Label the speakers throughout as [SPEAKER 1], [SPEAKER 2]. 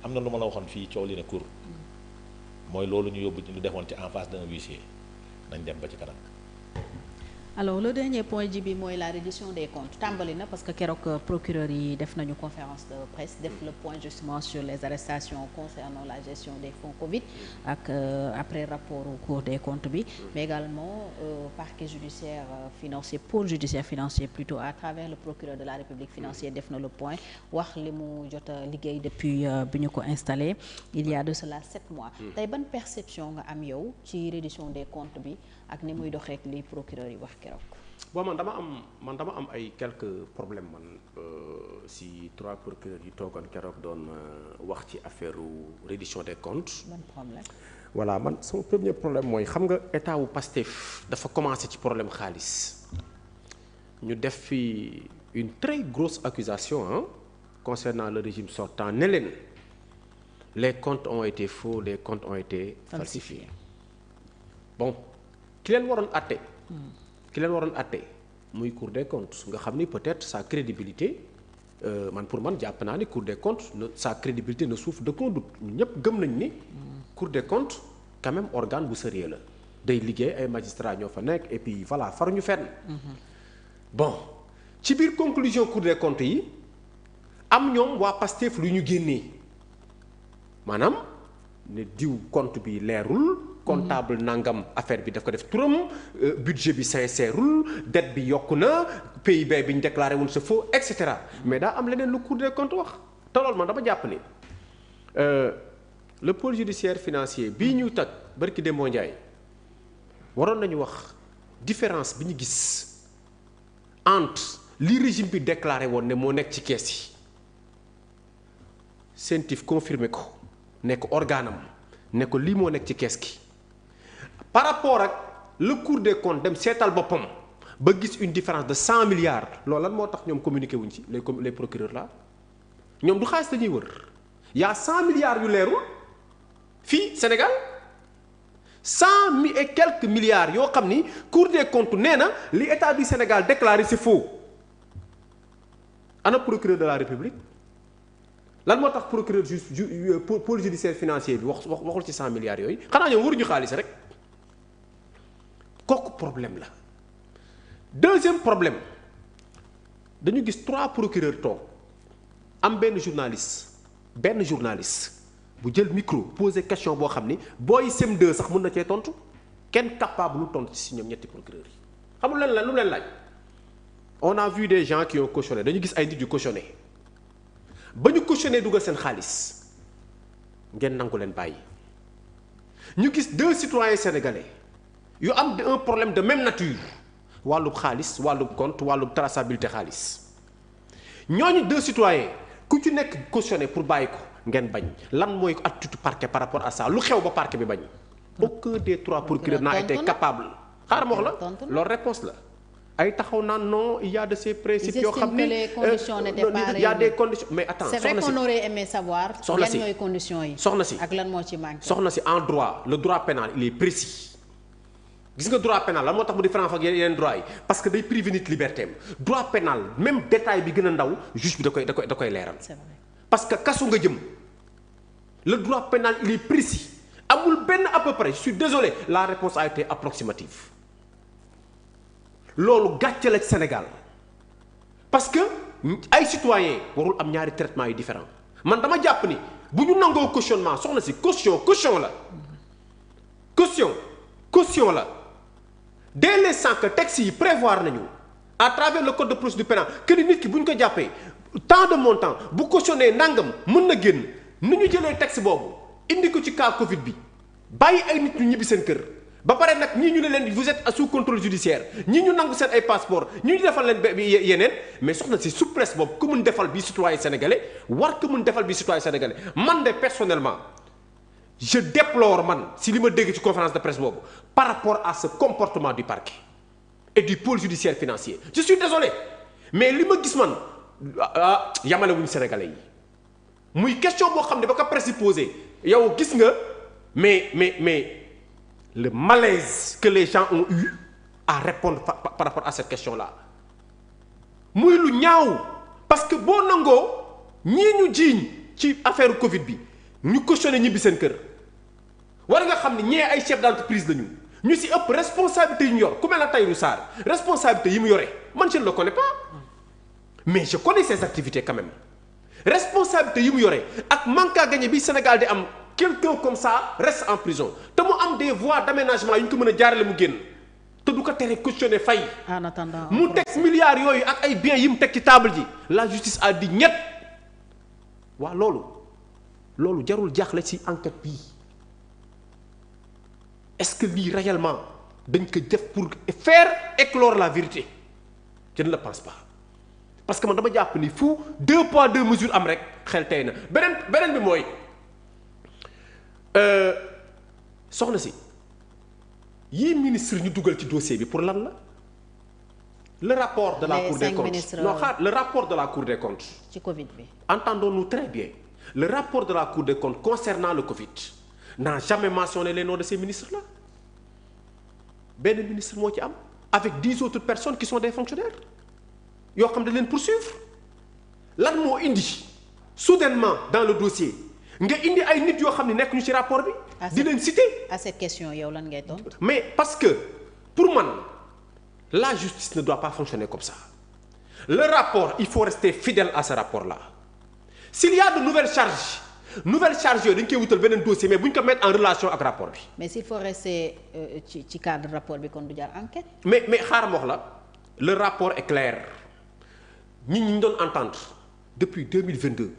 [SPEAKER 1] am na lu ma la waxoon fii coow li ne kur mooy loolu ñu yóbbu ñu defoon ci en face d'un huissier nañ dem ba ci kanam.
[SPEAKER 2] alors le dernier point ji bi mooy la reddition des comptes tàmbali na parce que keroog procureur yi def nañu conférence de presse def le point justement sur les arrestations concernant la gestion des fonds Covid ak après rapport au Cour des comptes bi mais également parquet judiciaire financier pôle judiciaire financier plutôt à travers le procureur de la République financier def na le point wax li mu jot a liggéey depuis bi ñu ko installé il y a de cela 7 mois tey ban perception nga am yow ci reddition des comptes bi ak ni muy doxeek li procureur yi wax keroog.
[SPEAKER 3] bon man dama am ay quelques problèmes man si 3 procureurs yi toogoon keroog doon wax ci affaire reddition des comptes.
[SPEAKER 2] ban problème.
[SPEAKER 3] voilà man sama premier problème mooy xam nga état wu Pastef dafa commencé ci problème xaalis ñu def fi une très grosse accusation concernant le régime sortant ne leen les comptes ont été faux les comptes ont été falsifiés bon. ki leen waroon àtte muy Cour des comptes nga xam ni peut-être sa crédibilité pour man jàpp naa ni Cour des comptes sa crédibilité ne souffre d'aucun doute ñun ñëpp gëm nañ ni Cour des comptes quand même organe bu sérieux la day liggéey ay magistrats ñoo fa nekk et puis voilà faruñu fenn bon ci biir conclusion Cour des comptes yi am ñoom waa Pastef lu ñu génnee maanaam ne diw compte bi leerul comptable nangam affaire bi daf ko def turam budget bi sincèreul dette bi yokku na PIB bi ñu déclaré woon c'est faux et cetera mais daa am leneen lu Cour des comptes wax te loolu man dama jàpp ni le pôle judiciaire financier bii ñu tag barki Demba Ndiaye waroon nañu wax différence bi ñu gis entre li régime bi déclaré woon ne moo nekk ci kees yi CENTIF confirmé ko nekk organam ne ko lii moo nekk ci kees gi par rapport ak le Cour des comptes dem seetal boppam ba gis une différence de 100 milliards loolu lan moo tax ñoom communiqué wuñ ci les procureurs là ñoom du xaalis dañuy wër y a 100 milliards yu leerul fii Sénégal 100 et quelques milliards yoo xam ni Cour des comptes nee na li état du Sénégal déclaré c'est faux ana procureur de la République lan moo tax procureur pôle judiciaire financier bi waxul ci 100 milliards yooyu xanaa ñoom waruñu xaalis rek kooku problème la. deuxième problème dañu gis 3 procureurs toog am benn journaliste bu jël micro poser question boo xam ni booy CM2 sax mën na cee tontu kenn capable lu tontu ci ñoom ñetti procureurs yi xamul leen lan lu leen laaj on a vu des gens qui ont cautionné dañu gis ay nit yu cautionné. ba ñu cautionné dugal seen xaalis ngeen nangu leen bàyyi ñu gis 2 citoyens sénégalais yu am un problème de même nature wàllub xaalis wàllub compte wàllub traçabilité xaalis ñooñu 2 citoyens ku ci nekk cautionné pour bàyyi ko ngeen bañ lan mooy attitude parquet par rapport à ça lu xew ba parquet bi bañ. aucun des 3 procureurs n'a été capable. xaaral ma wax la loolu réponse la. ay taxaw naan non il y a de ces principes yoo xam ni il y a des conditions mais attends
[SPEAKER 2] c'est vrai qu'on aurait aimé savoir yan ñooy conditions yi
[SPEAKER 3] soxna si
[SPEAKER 2] ak lan moo ci manqué
[SPEAKER 3] soxna si en droit le droit pénal il est précis gis nga droit pénal lan moo tax mu différence ak yeneen droit yi parce que day privé nit liberté am droit pénal même détail bi gën a ndaw juge bi da koy leeral
[SPEAKER 2] c'est vrai
[SPEAKER 3] parce que kasu nga jëm le droit pénal il est précis amul benn à peu près je suis désolé la réponse a été approximative loolu gàcce la ci Sénégal parce que ay citoyens warul am ñaari traitement yu différent man dama jàpp ni bu ñu nangoo cautionnement soxna si caution la caution la dès l'instant que texte yi prévoir nañu à travers le code de procédure pénale que ni nit ki bu ñu ko jàppee tant de montant bu cautionné nangam mën na génn ni ñu jëlee texte boobu indi ko ci cas Covid bi bàyyi ay nit ñu ñibbi seen kër. ba pare nag ñii ñu ne leen vous êtes sous contrôle judiciaire ñii ñu nangu seen ay passeport ñii ñu defal leen yeneen mais soxna si souplesse boobu ku mun defal bi citoyen sénégalais war ku mun defal bi citoyen sénégalais man de personnellement je déplore man si li ma dégg ci conférence de presse boobu par rapport à ce comportement du parquet et du pôle judiciaire financier je suis désolé mais li ma gis man yamale wuñu sénégalais yi muy question boo xam ne ba ko presse yi posé yow gis nga mais le malaise que les gens ont eu à répondre par rapport à cette question-là muy lu ñaaw parce que boo nangoo ñii ñu jiiñ ci affaire Covid bi ñu cautionné ñibbi seen kër war nga xam ne ñee ay chef d'entreprise lañu ñu si ëpp responsabilité yu ñu yor ku mel na Tahirou Sarr responsabilité yi mu yore man je ne le connais pas mais je connais ses activités quand même responsabilité yi mu yore ak manque à gagner bi Sénégal di am quelqu'un comme ça reste en prison te mu am des voies d'aménagement yu ñu ko mën a jaarale mu génn te du ko tere cautionné fay.
[SPEAKER 2] en attendant
[SPEAKER 3] mu teg milliards yooyu ak ay biens yi mu teg ci table ji la justice a dit ñett waa loolu jarul jaaxle ci enquête bii est-ce que lii réellement dañ ko def pour faire éclore la vérité je ne le pense pas parce que man dama jàpp ni fu 2 poids 2 mesures am rek xel tey na beneen bi mooy soxna si yii ministre ñu dugal ci dossier bi pour lan la le rapport de la Cour des comptes non xaar le rapport de la Cour des comptes
[SPEAKER 2] ci Covid bi
[SPEAKER 3] entendons-nous très bien le rapport de la Cour des comptes concernant le Covid n'a jamais mentionné les noms de ces ministres-là benn ministre moo ci am avec 10 autres personnes qui sont des fonctionnaires yoo xam ne leen poursuivre lan moo indi soudainement dans le dossier nga indi ay nit yoo xam ne nekk ñu ci rapport bi. di leen citer.
[SPEAKER 2] à cette question yow lan ngay tontu.
[SPEAKER 3] mais parce que pour man la justice ne doit pas fonctionner comme ça le rapport il faut rester fidèle à ce rapport-là s'il y a de nouvelles charges yooyu dañ koy wutal beneen dossier mais bu ñu ko mettre en relation ak rapport bi.
[SPEAKER 2] mais s'il faut rester ci cadre rapport bi kon du jar enquête.
[SPEAKER 3] mais xaaral ma wax la le rapport est clair ñi ñu doon entendre depuis 2022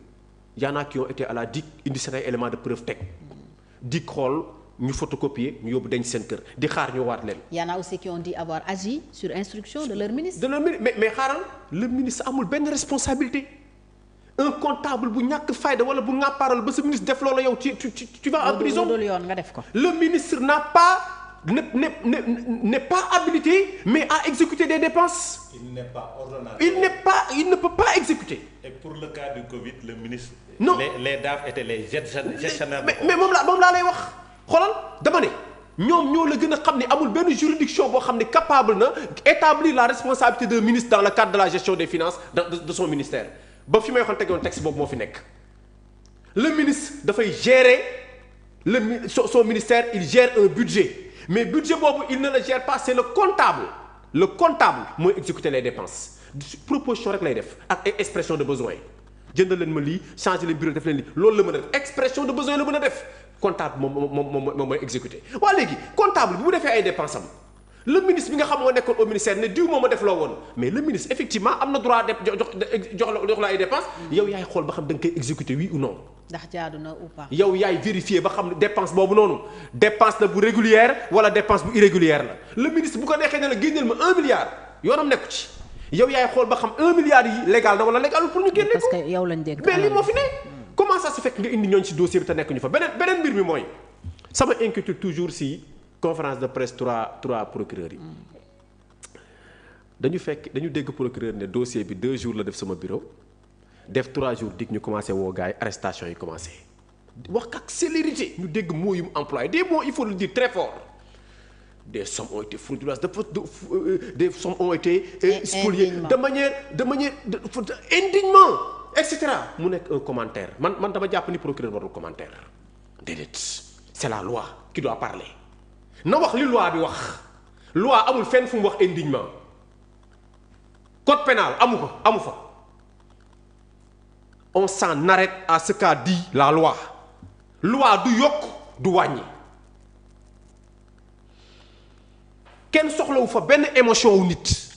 [SPEAKER 3] y en a qui ont été à la DIC indi seen ay éléments de preuve teg DIC xool ñu photocopier ñu yóbbu denc seen kër di xaar ñu waat leen.
[SPEAKER 2] y en a aussi qui ont dit avoir agi sur instruction de leur ministre.
[SPEAKER 3] mais xaaral le ministre amul benn responsabilité. un comptable bu ñàkk fayda wala bu ŋàppaaral ba sa ministre def loola yow tu vas en prison
[SPEAKER 2] yoon nga def ko.
[SPEAKER 3] le ministre n'est pas habilité mais à exécuter des dépenses.
[SPEAKER 1] Il n'est pas ordonnateur.
[SPEAKER 3] Il ne peut pas exécuter.
[SPEAKER 1] Et pour le cas du Covid, le ministre.
[SPEAKER 3] Non
[SPEAKER 1] les DAF étaient les gestionnaires.
[SPEAKER 3] mais moom laa lay wax xoolal dama ne ñoom ñoo la gën a xam ne amul benn juridiction boo xam ne capable na établir la responsabilité d'un ministre dans le cadre de la gestion des finances de son ministère. ba fi may waxoon tegoon texte boobu moo fi nekk le ministre dafay gérer son ministère il gère un budget mais budget boobu il ne le gère pas c'est le comptable mooy exécuter les dépenses proposition rek lay def ak expression de besoin jënd leen ma lii changer leen bureau def leen lii loolu la mën a def expression de besoin la mën a def comptable moom mooy exécuter waa léegi comptable bi mu defee ay dépenses am le ministre bi nga xam moo nekkoon au ministère ne diw moo ma def loo woon mais le ministre effectivement am na droit jox la ay dépenses yow yaay xool ba xam da nga koy exécuter oui ou non.
[SPEAKER 2] ndax jaadu na ou pas.
[SPEAKER 3] yow yaay vérifier ba xam dépense boobu noonu dépense la bu régulière wala dépense bu irrégulière la le ministre bu ko neexee ne la génneel ma 1 milliard yoonam nekku ci yow yaay xool ba xam 1 milliard yi légal na wala légalul pour ñu génne ko.
[SPEAKER 2] parce que yow lañ dégg.
[SPEAKER 3] mais lii moo fi ne. comment ça se fait nga indi ñooñu ci dossier bi te nekk ñu fa beneen mbir mi mooy sama inquiétude toujours si. conférence de presse trois procureurs yi dañu dégg procureur ne dossier bi 2 jours la def sama bureau def 3 jours dik ñu commencé woo gars yi arrestation yi commencé wax ak célérité ñu dégg mots yu mu employé des mots il faut le dire très fort des sommes ont été frauduleuses des sommes ont été spoliées de manière indignement et cetera mu nekk un commentaire man dama jàpp ni procureur warul commentaire déedéet c'est la loi qui doit parler na wax li loi bi wax loi amul fenn fu mu wax indignement code pénal amu fa on s'en arrête à ce qu'a dit la loi du yokk du wàññi kenn soxlawu fa benn émotion wu nit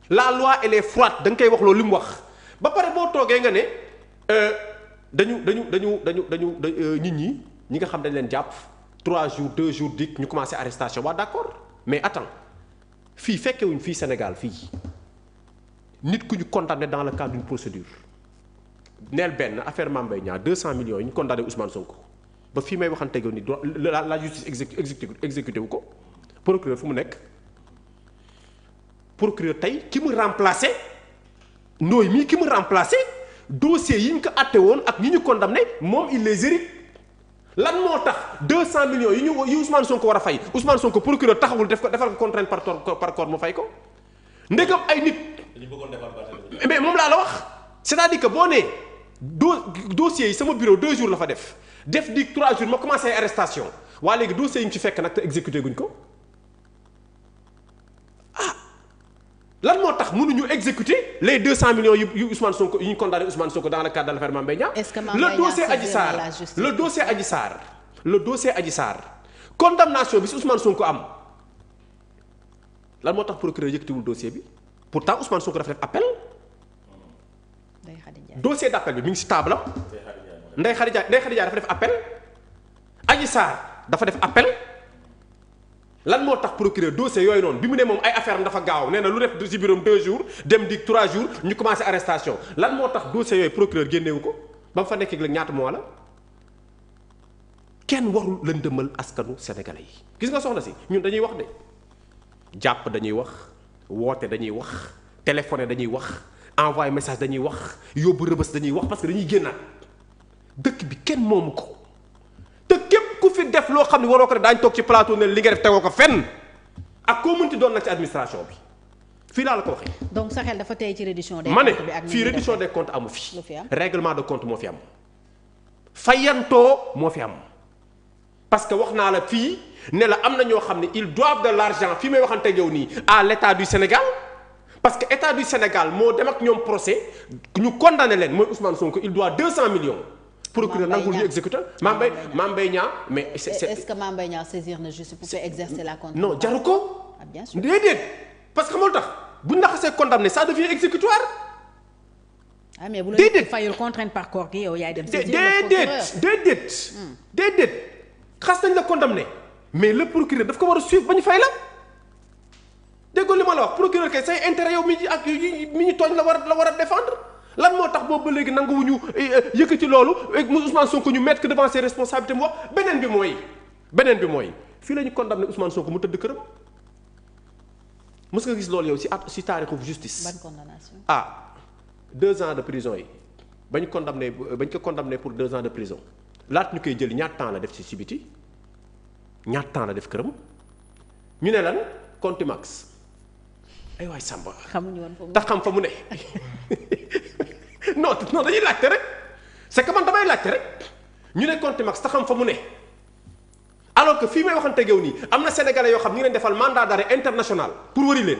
[SPEAKER 3] la loi elle est froide da nga koy wax loolu li mu wax ba pare boo toogee nga ne dañu nit ñi nga xam dañ leen jàpp 3 jours 2 jours dik ñu commencé arrestation waa d'accord mais attends fii fekkewuñ fii Sénégal fii nit ku ñu condamné dans le cadre d'une procédure neel benn affaire Mame Mbaye Niang 200 millions yi ñu condamné Ousmane Sonko ba fii may waxante ni la justice exécuté wu ko procureur fu mu nekk procureur tey ki mu remplacé ndooy mii ki mu remplacé dossier yi ñu ko àtte woon ak ñi ñu condamné moom il les hérite lan moo tax 200 millions yi Ousmane Sonko war a fay Ousmane Sonko procureur taxawul defal ko contrainte par corps mu fay ko ndegam ay nit.
[SPEAKER 1] dañu bëggoon defar
[SPEAKER 3] mais moom laa la wax c'est-à-dire que boo nee dossiers yi sama bureau 2 jours la fa def di 3 jours ma commencé arrestation waa léegi dossiers yi ñu ci fekk nag te exécuté guñ ko lan moo tax mënuñu exécuter les 200 millions yu Ousmane Sonko yu ñu condamné Ousmane Sonko dans le cadre de l'affaire Mame Mbaye Niang.
[SPEAKER 2] est-ce que Mame Mbaye Niang
[SPEAKER 3] le dossier Adji Sarr condamnation bi si Ousmane Sonko am lan moo tax procureur yëkkatiwul dossier bi pourtant Ousmane Sonko dafa def appel. dossier d'appel bi mi ngi si table am. Ndeye Khady Ndiaye dafa def appel. Adji Sarr dafa def appel. lan moo tax procureur dossier yooyu noonu bi mu ne moom ay affaire am dafa gaaw nee na lu def ci bureau 2 jours dem di 3 jours ñu commencé arrestation lan moo tax dossier yooyu procureur génnewu ko ba mu fa nekk léegi ñaata mois la kenn warul lëndëmal askanu sénégalais yi. gis nga soxna si ñun dañuy wax de jàpp dañuy wax woote dañuy wax téléphoné dañuy wax envoyé message dañuy wax yóbbu rëbës dañuy wax parce que dañuy génnaat dëkk bi kenn moomu ko. te képp ku fi def loo xam ne waroo ko def daañu toog ci plateau ne li nga def tegoo ko fenn ak koo mënti doon nag ci administration bi fii laa la ko waxee.
[SPEAKER 2] donc sa xel dafa tey ci reddition des comptes bi ak
[SPEAKER 3] fii reddition des comptes amu fi.
[SPEAKER 2] fi am
[SPEAKER 3] règlement de compte moo fi am. fayantoo moo fi am parce que wax naa la fii ne la am na ñoo xam ne ils doivent de l'argent fii may waxante yow nii à l'état du Sénégal parce que état du Sénégal moo dem ak ñoom procès ñu condamné leen mooy Ousmane Sonko il doit 200 millions. procureur nangul ñu exécuteur Mame Mbaye Niang mais est-ce
[SPEAKER 2] que Mame Mbaye Niang saisir na justice pour exercer la contre.
[SPEAKER 3] non jaru ko.
[SPEAKER 2] Ah, bien sûr
[SPEAKER 3] déedéet parce que xamul tax bu ñu la xasee condamné ça devient exécutoire.
[SPEAKER 2] ah mais bu la fayul contrainte par corps gi yow yaay dem.
[SPEAKER 3] déedéet xas nañ la condamné mais le procureur daf ko war a suivre ba ñu fay la déggoo li ma la wax procureur kay say intérêt yow mi ñu tooñ la war a défendre. lan moo tax boobu ba léegi nanguwuñu yëkkati loolu Ousmane Sonko ñu mettre que devant ses responsabilités mu wax beneen bi mooy fii la ñu condamné Ousmane Sonko mu tëdd këram mës nga gis loolu yow si taarixu justice.
[SPEAKER 2] ban condamnation
[SPEAKER 3] 2 ans de prison yi bañ ko condamné pour 2 ans de prison laata ñu koy jëli ñaata temps la def ci biti ñaata temps la def këram ñu ne lan contumace ay waay Samba.
[SPEAKER 2] xamuñu woon foofu
[SPEAKER 3] tax xam fa mu ne. non dañuy laajte rek c'est que man damay laajte rek ñu ne contumace tax xam fa mu ne alors que fii may waxante geew nii am na sénégalais yoo xam ñu ngi leen defal mandat d'arrêt international pour wëri leen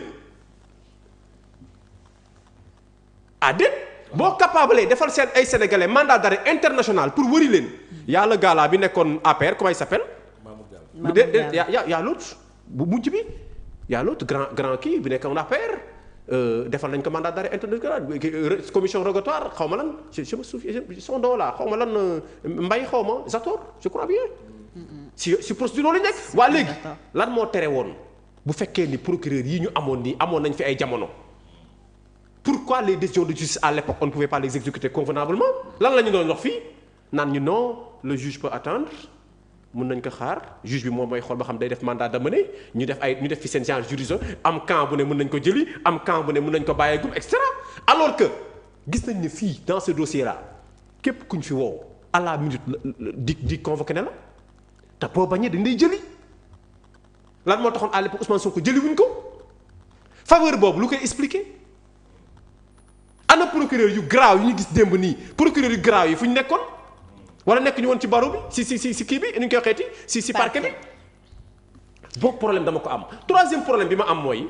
[SPEAKER 3] déet boo capable defal seen ay sénégalais mandat d'arrêt international pour wëri leen y'a le gars là bi nekkoon APR comment il s'appelle. Mamour Diallo y'a l'autre bu mujj bi y'a l'autre grand kii bi nekkoon APR. defal nañ ko mandat d'arrêt international commission rogatoire xaw ma lan je me souviens son nom là xaw ma lan Mbaye xaw ma Zator je crois bien si procédure loolu nekk waa léegi lan moo tere woon bu fekkee ni procureur yi ñu amoon nii amoon nañ fi ay jamono pourquoi les décisions de justice à l'époque on ne pouvait pas les exécuter convenablement lan la ñu doon wax fii naan ñu non le juge peut attendre mën nañ ko xaar juge bi moom mooy xool ba xam day def mandat d'amener ñu def fi seen genre juridiction am camp bu ne mën nañ ko jëli am camp bu ne mën nañ ko bàyyeegum et cetera alors que gis nañ ne fii dans ce dossier là képp kuñ fi woo à la minute di convoqué ne la te boo bañee dañ lay jëli lan moo taxoon à l'époque Ousmane Sonko jëli wuñ ko faveur boobu lu koy expliquer ana procureur yu graaw yu ñu gis démb nii procureur yu graaw yi fu ñu nekkoon. wala nekk ñu woon ci baro bi si kii bi ni ñu koy xeeti si parquet bi boobu problème dama ko am troisième problème bi ma am mooy ni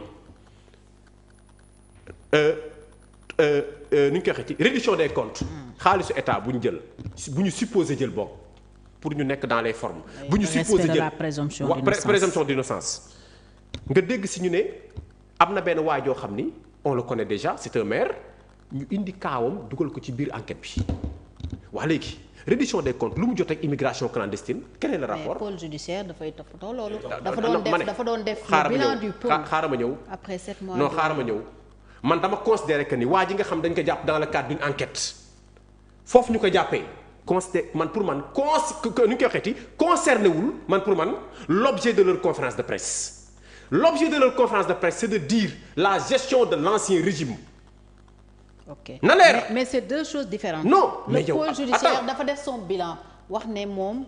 [SPEAKER 3] ñu koy xeeti reddition des comptes xaalisu état bu ñu jël bu ñu supposé jël bokk pour ñu nekk dans les formes bu ñu supposé jël
[SPEAKER 2] la
[SPEAKER 3] présomption d'innocence nga dégg si ñu ne am na benn waajoo xam ni on le connaît déjà c'est un maire ñu indi kaawam dugal ko ci biir enquête bi waa léegi reddition des comptes lu mu jot ak immigration clandestine quel est le rapport.
[SPEAKER 2] mais pôle judiciaire dafay toppatoo loolu. dafa doon def le bilan du pôle
[SPEAKER 3] xaaral ma ñëw
[SPEAKER 2] après 7 mois.
[SPEAKER 3] non xaaral ma ñëw man dama considérer que ni waa ji nga xam dañ ko jàpp dans le cadre d'une enquête foofu ñu ko jàppee considéré man pour man nu ñu koy waxeeti concerné wul man pour man l'objet de leur conférence de presse l'objet de leur conférence de presse c'est de dire la gestion de l'ancien régime.
[SPEAKER 2] ok
[SPEAKER 3] na leer
[SPEAKER 2] mais c'est deux choses différentes.
[SPEAKER 3] non mais
[SPEAKER 2] le pôle judiciaire dafa def son bilan wax ne moom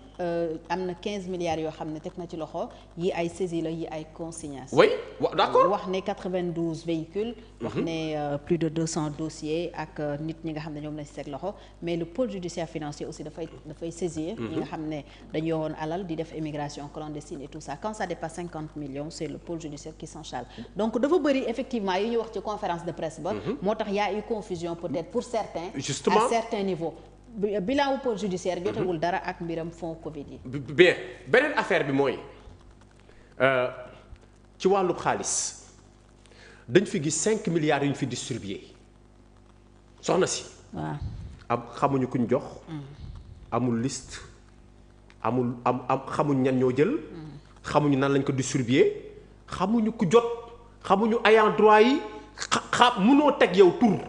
[SPEAKER 2] am na 15 milliards yoo xam ne teg na ci loxo yi ay saisie la yi ay consignation.
[SPEAKER 3] oui d'accord
[SPEAKER 2] wax ne 92 véhicules. wax ne plus de 200 dossiers ak nit ñi nga xam ne ñoom lañ si teg loxo mais le pôle judiciaire financier aussi dafay saisir. ñi nga xam ne dañu yoroon alal di def immigration clandestine et tout ça quand ça dépasse 50 millions c'est le pôle judiciaire qui s'en charge donc dafa bëri effectivement yi ñu wax ci conférence de presse ba. moo tax y a eu confusion peut-être pour certains.
[SPEAKER 3] justement
[SPEAKER 2] à certains niveaux. bilan wu pôle judiciaire jotewul dara ak mbiram fonds Covid yi.
[SPEAKER 3] bien beneen affaire bi mooy ci wàllu xaalis dañ fi gis 5 milliards yu ñu fi distribué soxna si.
[SPEAKER 2] waaw
[SPEAKER 3] am xamuñu kuñ jox. amul liste amul xamuñ ñan ñoo jël. xamuñu nan lañ ko distribué xamuñu ku jot xamuñu ayant droit yi mënoo teg yow tur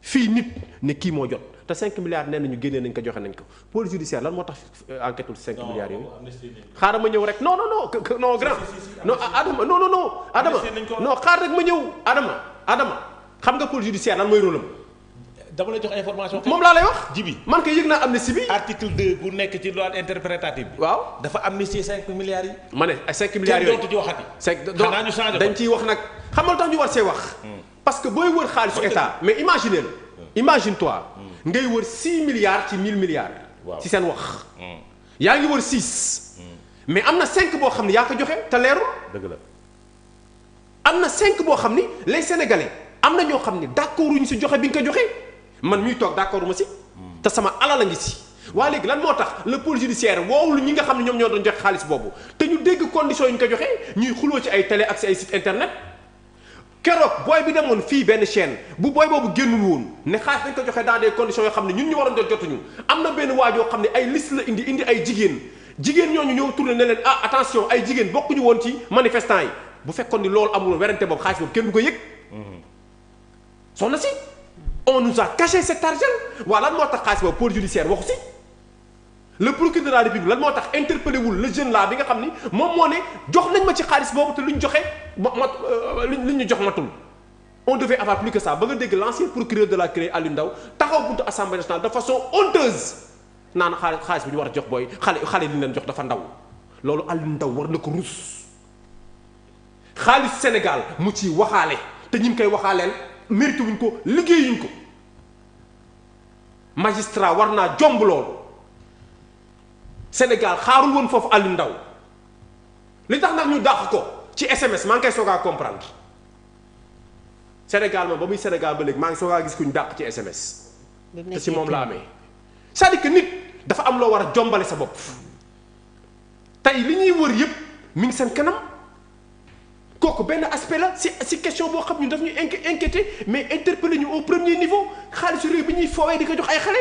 [SPEAKER 3] fii nit ne kii moo jot. te 5 milliards nee nañu génnee nañ ko joxe nañ ko pôle judiciaire lan moo tax enquête ul 5 milliards yooyu. xaaral ma ñëw rek non grand. non Adama non Adama non xaar rek ma ñëw Adama xam nga pôle judiciaire lan mooy rôle am.
[SPEAKER 1] dama lay jox information.
[SPEAKER 3] moom laa lay wax.
[SPEAKER 1] jibi
[SPEAKER 3] man kay yëg naa amnistie bi.
[SPEAKER 1] article 2 bu nekk ci loi interprétative bi.
[SPEAKER 3] waaw
[SPEAKER 1] dafa amnistier 5 milliards yi.
[SPEAKER 3] ma ne ay 5 milliards yooyu
[SPEAKER 1] kenn dootu ci waxati.
[SPEAKER 3] xanaa ñu changé dañ ciy wax nag xamal tax ñu war see wax. parce que booy wër xaalisu état mais imagine toi. ngay wër 6 milliards ci 1000 milliards. ci seen wax. yaa ngi wër 6. mais am na 5 boo xam ne yaa ko joxe te leerul.
[SPEAKER 1] dëgg la.
[SPEAKER 3] am na 5 boo xam ni les sénégalais am na ñoo xam ni d'accord wuñu si joxe bi nga ko joxe man miy toog d'accord ma si. te sama alal a ngi si. waaye léegi lan moo tax le pôle judiciaire woowul ñi nga xam ne ñoom ñoo doon joxe xaalis boobu te ñu dégg conditions yi ñu ko joxe ñuy xuloo ci ay télé ak si ay site internet. keroog booy bi demoon fii benn chaîne bu booy boobu génnul woon ne xaalis dañ ko joxe dans des conditions yoo xam ne ñun ñu waroon jot jotuñu am na benn waaj yoo xam ne ay liste la indi ay jigéen ñooñu ñëw tourné ne leen attention ay jigéen bokkuñu woon ci manifestants yi bu fekkoon ni loolu amul werante boobu xaalis boobu kenn du ko yëg. soxna si on nous a caché cet argent waaw lan moo tax xaalis boobu pôle judiciaire waxu si. le procureur de la République lan moo tax interpellé wul le jeune là bi nga xam ni moom moo ne jox nañ ma ci xaalis boobu te lu ñu joxe lu ñu jox matul on devait avoir plus que ça ba nga dégg l'ancien procureur de la CREI Aliou Ndao taxaw buntu assemblée nationale de façon honteuse naan xaalis bi ñu war a jox booy xale li ñu leen jox dafa ndaw loolu Aliou Ndao war na ko rus xaalis Sénégal mu ci waxaale te ñi ngi koy waxaaleel mérité wuñ ko liggéeyuñ ko magistrat war naa jomb loolu Sénégal xaarul woon foofu Aliou Ndao li tax nag ñu dàq ko ci SMS maa ngi koy soog a comprendre Sénégal moom ba muy Sénégal ba léegi maa ngi soog a gis ku ñu dàq ci SMS. te ci moom la amee. c'est-à-dire que nit dafa am loo war a jombale sa bopp tey li ñuy wër yëpp mi ngi seen kanam kooku benn aspect la si question boo xam ñu daf ñu inquiété mais interpellé ñu au premier niveau xaalisu réew bi ñuy foowee di ko jox ay xale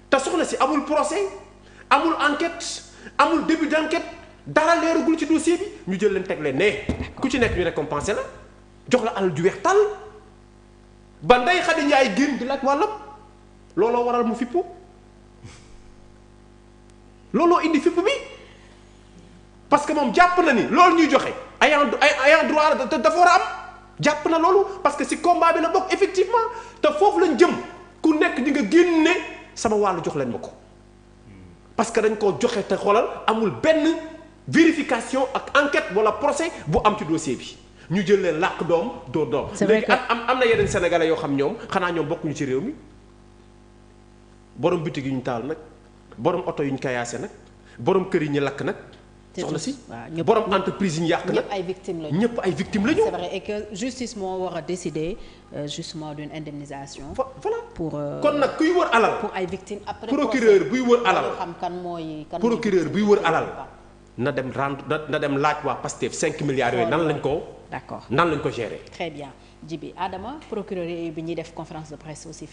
[SPEAKER 3] te soxna si amul procès. amul enquête amul début d'enquête dara leeragul ci dossier bi ñu jël leen teg leen ne ku ci nekk ñu récompensé la jox la alal ju weex tàll ba Ndeye Khady Ndiaye génn di laaj wàllam looloo waral mu fippu looloo indi fipp bi parce que moom jàpp na ni loolu ñuy joxe ayant droit dafa war a am jàpp na loolu parce que si combat bi la bokk effectivement te foofu lañ jëm ku nekk di nga génne sama wàllu jox leen ma ko. parce que dañ koo joxe te xoolal amul benn vérification ak enquête wala procès bu am ci dossier bi ñu jël leen làq doom dóor doom. léegi am na yeneen sénégalais yoo xam ñoom xanaa ñoom bokkuñu ci réew mi borom bitig yi ñu taal nag borom oto yi ñu kayaase nag borom kër yi ñu lakk nag. soxna si borom entreprise yi ñu yàq nag.
[SPEAKER 2] ñëpp ay victimes lañu.
[SPEAKER 3] ñëpp ay victimes lañu.
[SPEAKER 2] c'est vrai et que justice moo war a décider justement d'une indemnisation.
[SPEAKER 3] voilà
[SPEAKER 2] pour
[SPEAKER 3] kon nag kuy wër alal.
[SPEAKER 2] pour ay victimes après
[SPEAKER 3] procureur buy wër alal
[SPEAKER 2] xam kan mooy.
[SPEAKER 3] procureur buy wër alal na dem na dem laaj waa Pastef 5 milliards yooyu nan lañ ko.
[SPEAKER 2] d'accord
[SPEAKER 3] nan lañ ko gérer.
[SPEAKER 2] très bien Djibi Adama procureur yi bi ñuy def conférence de presse aussi.